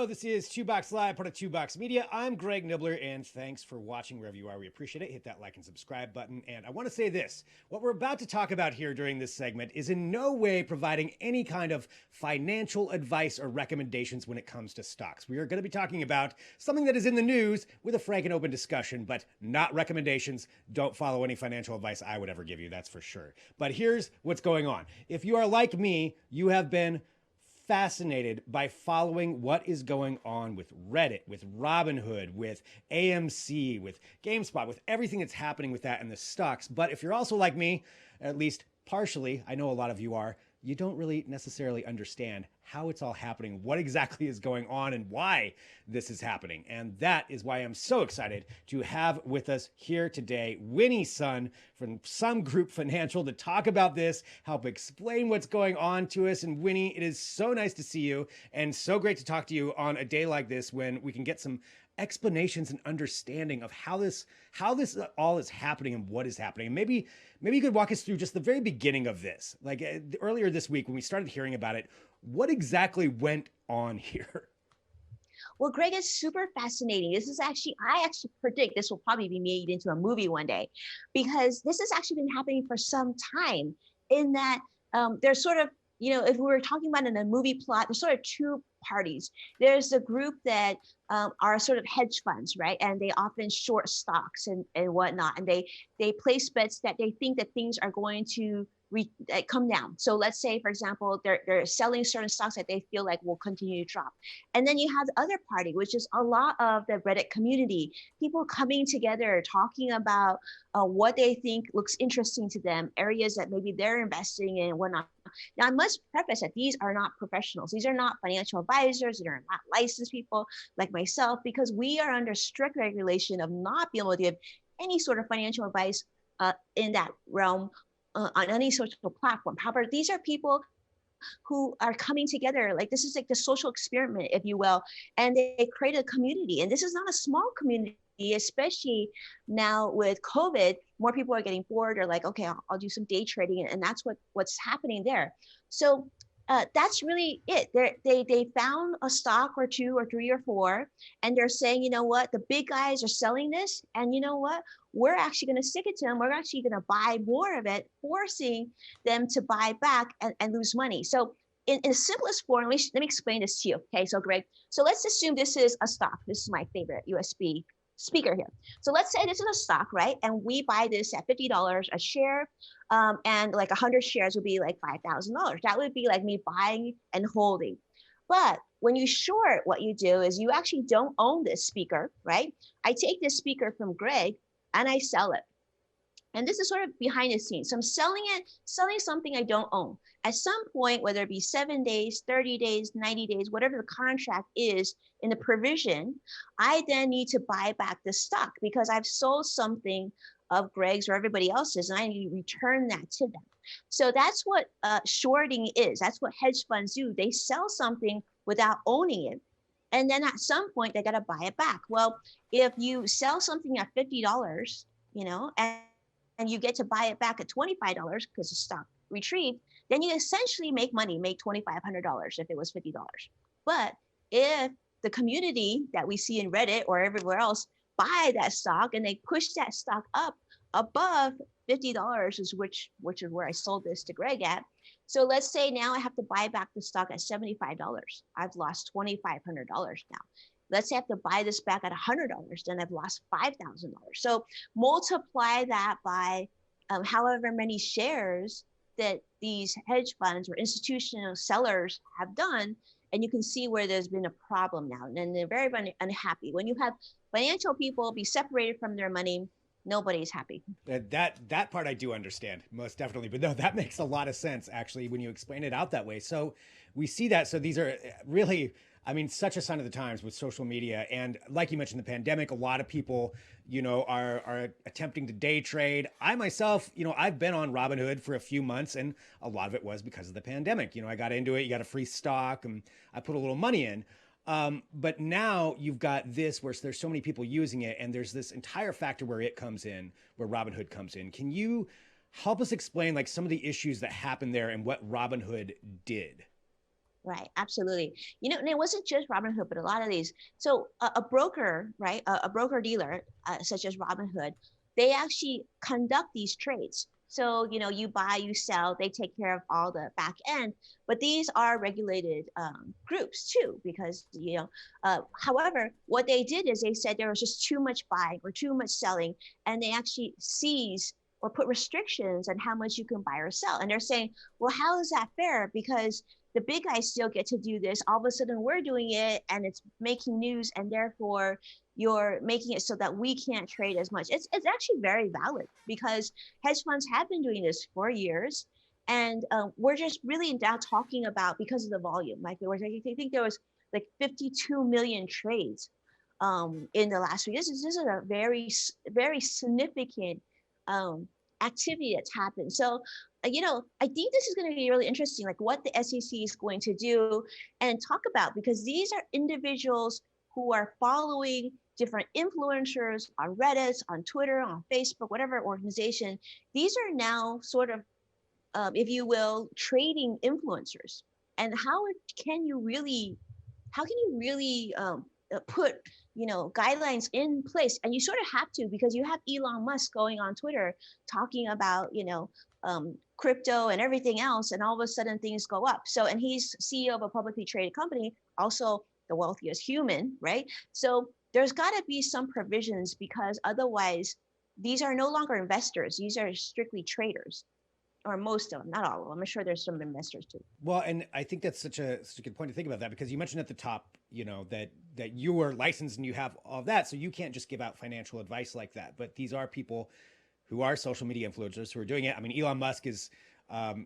Hello, this is Two Box Live, part of Two Box Media. I'm Greg Nibbler, and thanks for watching wherever you are. We appreciate it. Hit that like and subscribe button. And I want to say this. What we're about to talk about here during this segment is in no way providing any kind of financial advice or recommendations when it comes to stocks. We are going to be talking about something that is in the news with a frank and open discussion, but not recommendations. Don't follow any financial advice I would ever give you, that's for sure. But here's what's going on. If you are like me, you have been fascinated by following what is going on with Reddit, with Robinhood, with AMC, with GameStop, with everything that's happening with that and the stocks. But if you're also like me, at least partially, I know a lot of you are, you don't really necessarily understand how it's all happening, what exactly is going on, and why this is happening. And that is why I'm so excited to have with us here today Winnie Sun from Sun Group Financial to talk about this, help explain what's going on to us. And Winnie, it is so nice to see you and so great to talk to you on a day like this when we can get some explanations and understanding of how this all is happening and what is happening. And maybe you could walk us through just the very beginning of this. Like earlier this week when we started hearing about it, what exactly went on here? Well, Greg, is super fascinating. I actually predict this will probably be made into a movie one day because this has actually been happening for some time in that there's sort of, if we were talking about in a movie plot, there's sort of two parties. There's a group that are sort of hedge funds, right? And they often short stocks and whatnot. And they place bets that they think that things are going to come down. So let's say, for example, they're selling certain stocks that they feel like will continue to drop. And then you have the other party, which is a lot of the Reddit community, people coming together, talking about what they think looks interesting to them, areas that maybe they're investing in and whatnot. Now, I must preface that these are not professionals. These are not financial advisors. These are not licensed people like myself, because we are under strict regulation of not being able to give any sort of financial advice in that realm on any social platform. However, these are people who are coming together. Like this is like the social experiment, if you will, and they create a community. And this is not a small community, especially now with COVID. More people are getting bored or like, okay, I'll do some day trading, and that's what's happening there. So that's really it. They found a stock or two or three or four, and they're saying, you know what, the big guys are selling this, and you know what, we're actually going to stick it to them. We're actually going to buy more of it, forcing them to buy back and lose money. So in the simplest form, let me explain this to you. Okay, so Greg, so let's assume this is a stock. This is my favorite USB speaker here. So let's say this is a stock, right? And we buy this at $50 a share. And like 100 shares would be like $5,000. That would be like me buying and holding. But when you short, what you do is you actually don't own this speaker, right? I take this speaker from Greg and I sell it. And this is sort of behind the scenes. So I'm selling something I don't own. At some point, whether it be 7 days, 30 days, 90 days, whatever the contract is in the provision, I then need to buy back the stock because I've sold something of Greg's or everybody else's, and I need to return that to them. So that's what shorting is. That's what hedge funds do. They sell something without owning it. And then at some point, they got to buy it back. Well, if you sell something at $50, and you get to buy it back at $25 because the stock retrieved, then you essentially make money, make $2,500 if it was $50. But if the community that we see in Reddit or everywhere else buy that stock and they push that stock up above $50, which is where I sold this to Greg at. So let's say now I have to buy back the stock at $75. I've lost $2,500 now. Let's say I have to buy this back at $100, then I've lost $5,000. So multiply that by however many shares that these hedge funds or institutional sellers have done, and you can see where there's been a problem now. And they're very unhappy. When you have financial people be separated from their money, nobody's happy. That part I do understand, most definitely. But no, that makes a lot of sense, actually, when you explain it out that way. So we see that. So these are really, I mean, such a sign of the times with social media. And like you mentioned, the pandemic, a lot of people, are attempting to day trade. I myself, I've been on Robinhood for a few months, and a lot of it was because of the pandemic. I got into it, you got a free stock, and I put a little money in. But now you've got this where there's so many people using it, and there's this entire factor where it comes in, where Robinhood comes in. Can you help us explain like some of the issues that happened there and what Robinhood did? Right, absolutely. And it wasn't just Robinhood, but a lot of these. So a broker, right, a broker dealer, such as Robinhood, they actually conduct these trades. So you buy, you sell, they take care of all the back end. But these are regulated groups too, because However, what they did is they said there was just too much buying or too much selling, and they actually seize or put restrictions on how much you can buy or sell. And they're saying, well, how is that fair? Because the big guys still get to do this. All of a sudden, we're doing it, and it's making news, and therefore you're making it so that we can't trade as much. It's actually very valid because hedge funds have been doing this for years, and we're just really now talking about because of the volume. Like I think there was like 52 million trades in the last week. This is a very significant activity that's happened. So I think this is going to be really interesting, like what the SEC is going to do and talk about, because these are individuals who are following different influencers on Reddit, on Twitter, on Facebook, whatever organization. These are now sort of, if you will, trading influencers. And can you really how can you really put guidelines in place? And you sort of have to, because you have Elon Musk going on Twitter talking about crypto and everything else, and all of a sudden things go up. So, and he's CEO of a publicly traded company, also the wealthiest human, right? So there's got to be some provisions, because otherwise these are no longer investors, these are strictly traders, or most of them, not all of them. I'm sure there's some investors too. Well, and I think that's such a good point to think about that, because you mentioned at the top, that you are licensed and you have all of that, so you can't just give out financial advice like that. But these are people who are social media influencers who are doing it. I mean, Elon Musk is,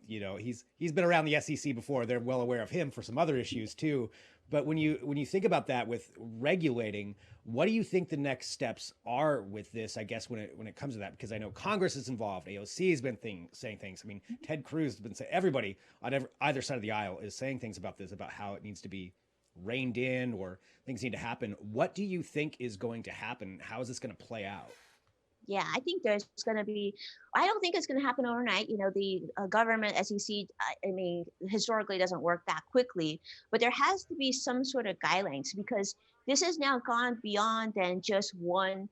he's been around the SEC before. They're well aware of him for some other issues too. But when you think about that with regulating, what do you think the next steps are with this? I guess when it comes to that, because I know Congress is involved, AOC has been saying things. I mean, Ted Cruz has been saying, everybody on either side of the aisle is saying things about this, about how it needs to be reined in or things need to happen. What do you think is going to happen? How is this going to play out? Yeah, I think there's going to be, I don't think it's going to happen overnight. The government, SEC, I mean, historically doesn't work that quickly, but there has to be some sort of guidelines, because this has now gone beyond than just one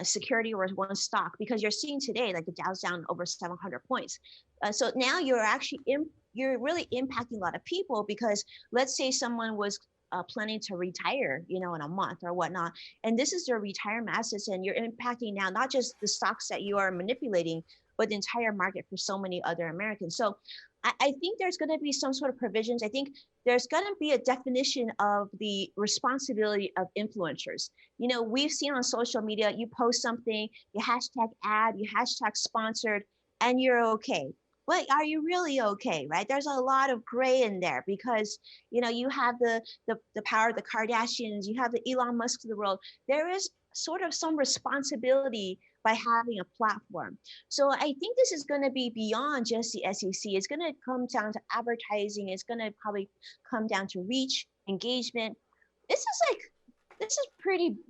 security or one stock, because you're seeing today, like the Dow's down over 700 points. So now you're really impacting a lot of people, because let's say someone was planning to retire, in a month or whatnot, and this is their retirement assets, and you're impacting now not just the stocks that you are manipulating, but the entire market for so many other Americans. So I think there's going to be some sort of provisions. I think there's going to be a definition of the responsibility of influencers. We've seen on social media, you post something, you hashtag ad, you hashtag sponsored, and you're okay. But are you really okay, right? There's a lot of gray in there, because you have the power of the Kardashians, you have the Elon Musk of the world. There is sort of some responsibility by having a platform. So I think this is going to be beyond just the SEC. It's going to come down to advertising. It's going to probably come down to reach, engagement. This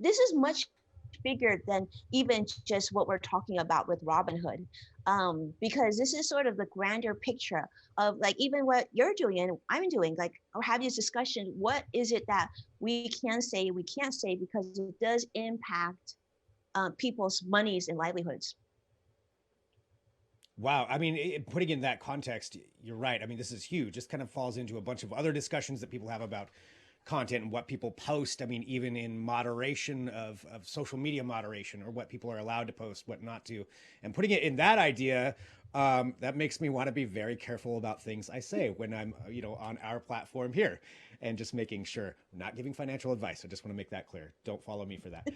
is much bigger than even just what we're talking about with Robinhood, because this is sort of the grander picture of, like, even what you're doing and I'm doing, like, or have this discussion. What is it that we can say, we can't say, because it does impact people's monies and livelihoods. Wow. I mean, putting in that context, you're right. I mean, this is huge. This kind of falls into a bunch of other discussions that people have about content and what people post. I mean, even in moderation of social media moderation, or what people are allowed to post, what not to. And putting it in that idea, that makes me want to be very careful about things I say when I'm, on our platform here, and just making sure I'm not giving financial advice. I just want to make that clear. Don't follow me for that.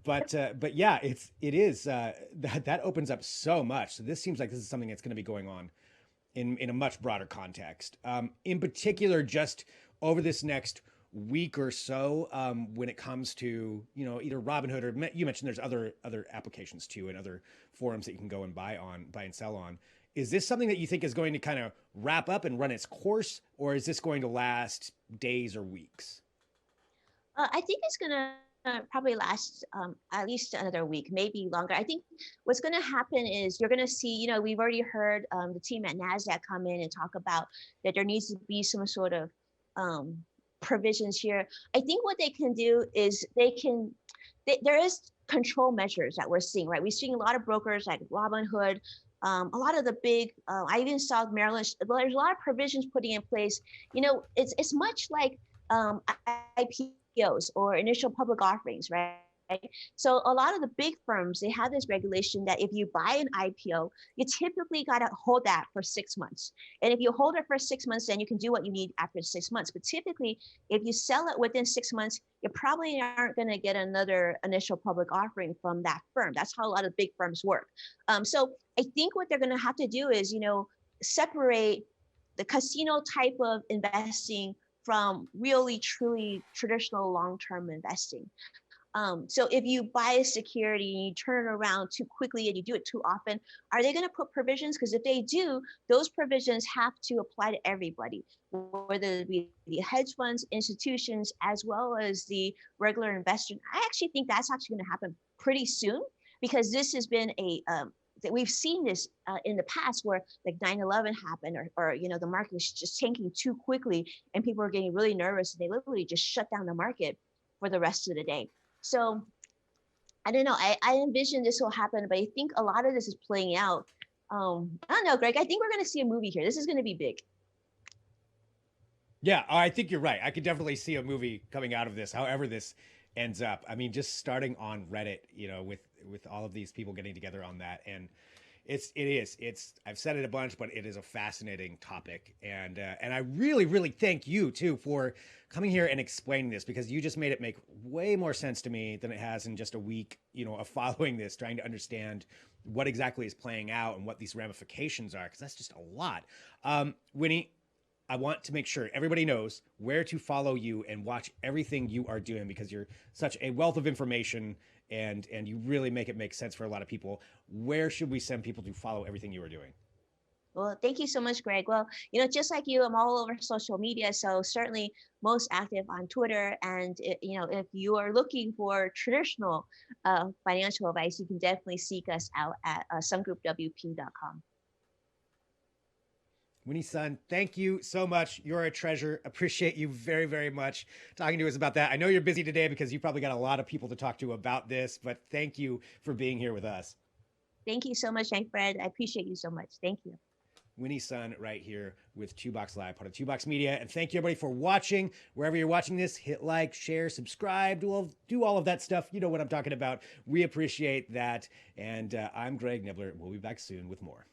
But yeah, it is that opens up so much. So this seems like this is something that's going to be going on in a much broader context. In particular, just over this next week or so, when it comes to either Robinhood, or you mentioned there's other applications too, and other forums that you can go and buy and sell on. Is this something that you think is going to kind of wrap up and run its course, or is this going to last days or weeks? I think it's going to probably last at least another week, maybe longer. I think what's going to happen is you're going to see, we've already heard the team at NASDAQ come in and talk about that there needs to be some sort of provisions here. I think what they can do is there is control measures that we're seeing, right? We're seeing a lot of brokers like Robinhood, a lot of the big, I even saw Maryland, there's a lot of provisions putting in place. It's much like IPOs or initial public offerings, right? So a lot of the big firms, they have this regulation that if you buy an IPO, you typically got to hold that for 6 months. And if you hold it for 6 months, then you can do what you need after 6 months. But typically, if you sell it within 6 months, you probably aren't going to get another initial public offering from that firm. That's how a lot of big firms work. So I think what they're going to have to do is, separate the casino type of investing from really, truly traditional long-term investing. So if you buy a security and you turn it around too quickly and you do it too often, are they going to put provisions? Because if they do, those provisions have to apply to everybody, whether it be the hedge funds, institutions, as well as the regular investor. I actually think that's actually going to happen pretty soon, because this has been that we've seen this in the past, where like 9/11 happened, or the market was just tanking too quickly and people were getting really nervous, and they literally just shut down the market for the rest of the day. So I don't know. I envision this will happen, but I think a lot of this is playing out. I don't know, Greg. I think we're going to see a movie here. This is going to be big. Yeah, I think you're right. I could definitely see a movie coming out of this, however this ends up. I mean, just starting on Reddit, with all of these people getting together on that, and it's I've said it a bunch, but it is a fascinating topic, and I really, really thank you too for coming here and explaining this, because you just made it make way more sense to me than it has in just a week, of following this, trying to understand what exactly is playing out and what these ramifications are, because that's just a lot. Winnie, I want to make sure everybody knows where to follow you and watch everything you are doing, because you're such a wealth of information, and you really make it make sense for a lot of people. Where should we send people to follow everything you are doing? Well, thank you so much, Greg. Well, just like you, I'm all over social media, so certainly most active on Twitter. And if you are looking for traditional financial advice, you can definitely seek us out at sungroupwp.com. Winnie Sun, thank you so much. You're a treasure. Appreciate you very, very much talking to us about that. I know you're busy today because you probably got a lot of people to talk to about this, but thank you for being here with us. Thank you so much, my friend. I appreciate you so much. Thank you. Winnie Sun right here with 2Box Live, part of 2Box Media. And thank you, everybody, for watching. Wherever you're watching this, hit like, share, subscribe, do all of that stuff. You know what I'm talking about. We appreciate that. And I'm Greg Nibbler. We'll be back soon with more.